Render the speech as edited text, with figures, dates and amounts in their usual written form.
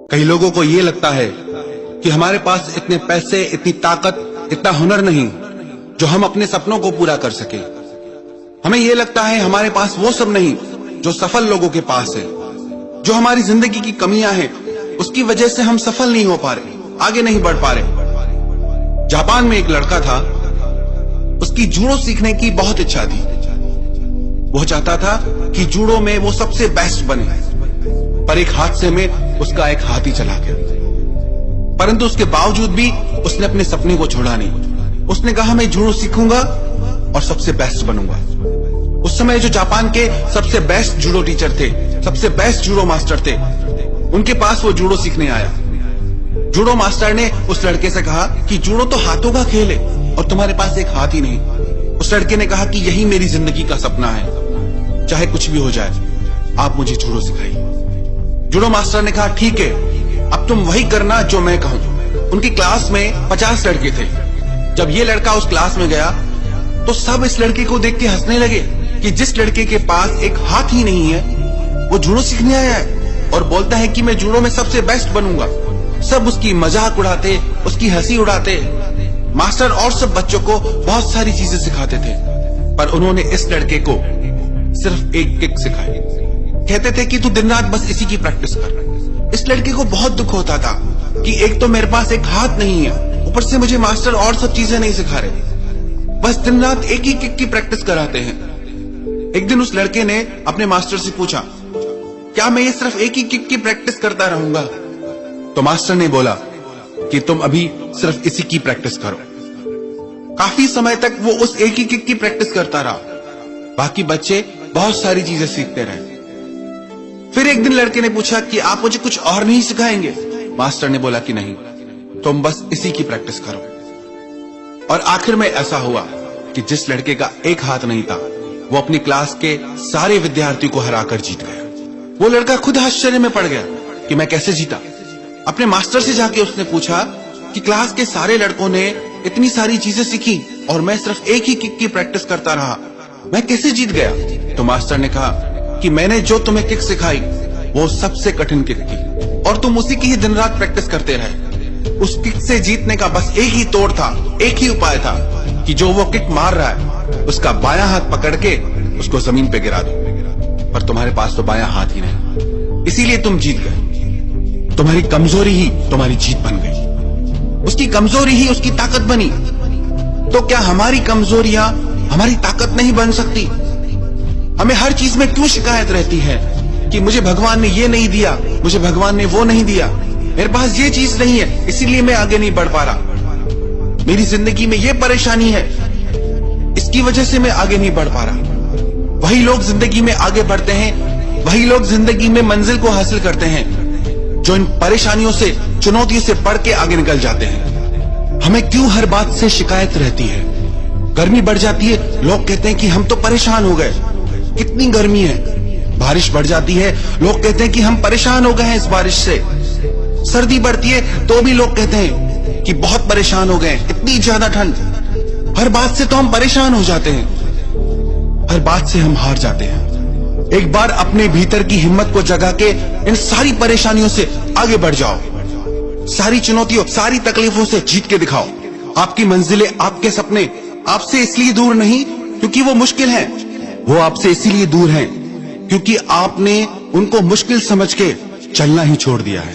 कई लोगों को ये लगता है कि हमारे पास इतने पैसे, इतनी ताकत, इतना हुनर नहीं जो हम अपने सपनों को पूरा कर सके। हमें यह लगता है हमारे पास वो सब नहीं जो सफल लोगों के पास है। जो हमारी जिंदगी की कमियां हैं उसकी वजह से हम सफल नहीं हो पा रहे, आगे नहीं बढ़ पा रहे। जापान में एक लड़का था, उसकी जूडो सीखने की बहुत इच्छा थी। वो चाहता था कि जूडो में वो सबसे बेस्ट बने, पर एक हादसे में उसका एक हाथी चला गया। परंतु उसके बावजूद भी उसने अपने सपने को छोड़ा नहीं। उसने कहा मैं जूडो सीखूंगा और सबसे बेस्ट बनूंगा। उस समय जो जापान के सबसे बेस्ट जूडो टीचर थे, सबसे बेस्ट जूडो मास्टर थे, उनके पास वो जूडो सीखने आया। जूडो मास्टर ने उस लड़के से कहा कि जूडो तो हाथों का खेल है और तुम्हारे पास एक हाथ ही नहीं। उस लड़के ने कहा कि यही मेरी जिंदगी का सपना है, चाहे कुछ भी हो जाए आप मुझे जूडो सिखाइए। जूडो मास्टर ने कहा ठीक है, अब तुम वही करना जो मैं कहूं। उनकी क्लास में 50 लड़के थे। जब ये लड़का उस क्लास में गया तो सब इस लड़के को देख के हंसने लगे कि जिस लड़के के पास एक हाथ ही नहीं है वो जूडो सीखने आया है और बोलता है कि मैं जूडो में सबसे बेस्ट बनूंगा। सब उसकी मजाक उड़ाते, उसकी हंसी उड़ाते। मास्टर और सब बच्चों को बहुत सारी चीजें सिखाते थे, पर उन्होंने इस लड़के को सिर्फ एक किक सिखाई। कहते थे कि तू दिन रात बस इसी की प्रैक्टिस कर। इस लड़के को बहुत दुख होता था कि एक तो मेरे पास एक हाथ नहीं है, ऊपर से मुझे मास्टर और सब चीजें नहीं सिखा रहे, बस दिन रात एक ही किक की प्रैक्टिस कराते हैं। एक दिन उस लड़के ने अपने मास्टर से पूछा, क्या मैं ये सिर्फ एक ही किक की प्रैक्टिस करता रहूंगा? तो मास्टर ने बोला कि तुम अभी सिर्फ इसी की प्रैक्टिस करो। काफी समय तक वो उस एक ही किक की प्रैक्टिस करता रहा। बाकी बच्चे बहुत सारी चीजें सीखते रहे। फिर एक दिन लड़के ने पूछा कि आप मुझे कुछ और नहीं सिखाएंगे? मास्टर ने बोला कि नहीं, तुम बस इसी की प्रैक्टिस करो। और आखिर में ऐसा हुआ कि जिस लड़के का एक हाथ नहीं था वो अपनी क्लास के सारे विद्यार्थियों को हराकर जीत गया। वो लड़का खुद आश्चर्य में पड़ गया कि मैं कैसे जीता। अपने मास्टर से जाके उसने पूछा कि क्लास के सारे लड़कों ने इतनी सारी चीजें सीखी और मैं सिर्फ एक ही किक की प्रैक्टिस करता रहा, मैं कैसे जीत गया? तो मास्टर ने कहा कि मैंने जो तुम्हें किक सिखाई वो सबसे कठिन किक थी और तुम उसी की ही दिन रात प्रैक्टिस करते रहे। उस किक से जीतने का बस एक ही तोड़ था, एक ही उपाय था कि जो वो किक मार रहा है उसका बायां हाथ पकड़ के उसको जमीन पे गिरा दो। पर तुम्हारे पास तो बायां हाथ ही नहीं, इसीलिए तुम जीत गए। तुम्हारी कमजोरी ही तुम्हारी जीत बन गई, उसकी कमजोरी ही उसकी ताकत बनी। तो क्या हमारी कमजोरियां हमारी ताकत नहीं बन सकती? हमें हर चीज में क्यों शिकायत रहती है कि मुझे भगवान ने ये नहीं दिया, मुझे भगवान ने वो नहीं दिया, मेरे पास ये चीज नहीं है इसीलिए मैं आगे नहीं बढ़ पा रहा, मेरी जिंदगी में ये परेशानी है इसकी वजह से मैं आगे नहीं बढ़ पा रहा। वही लोग जिंदगी में आगे बढ़ते हैं, वही लोग जिंदगी में मंजिल को हासिल करते हैं जो इन परेशानियों से, चुनौतियों से पढ़ के आगे निकल जाते हैं। हमें क्यों हर बात से शिकायत रहती है? गर्मी बढ़ जाती है, लोग कहते हैं कि हम तो परेशान हो गए, कितनी गर्मी है। बारिश बढ़ जाती है, लोग कहते हैं कि हम परेशान हो गए हैं इस बारिश से। सर्दी बढ़ती है तो भी लोग कहते हैं कि बहुत परेशान हो गए, इतनी ज्यादा ठंड। हर बात से तो हम परेशान हो जाते हैं, हर बात से हम हार जाते हैं। एक बार अपने भीतर की हिम्मत को जगा के इन सारी परेशानियों से आगे बढ़ जाओ। सारी चुनौतियों, सारी तकलीफों से जीत के दिखाओ। आपकी मंजिलें, आपके सपने आपसे इसलिए दूर नहीं क्योंकि वो मुश्किल हैं, वो आपसे इसीलिए दूर हैं क्योंकि आपने उनको मुश्किल समझ के चलना ही छोड़ दिया है।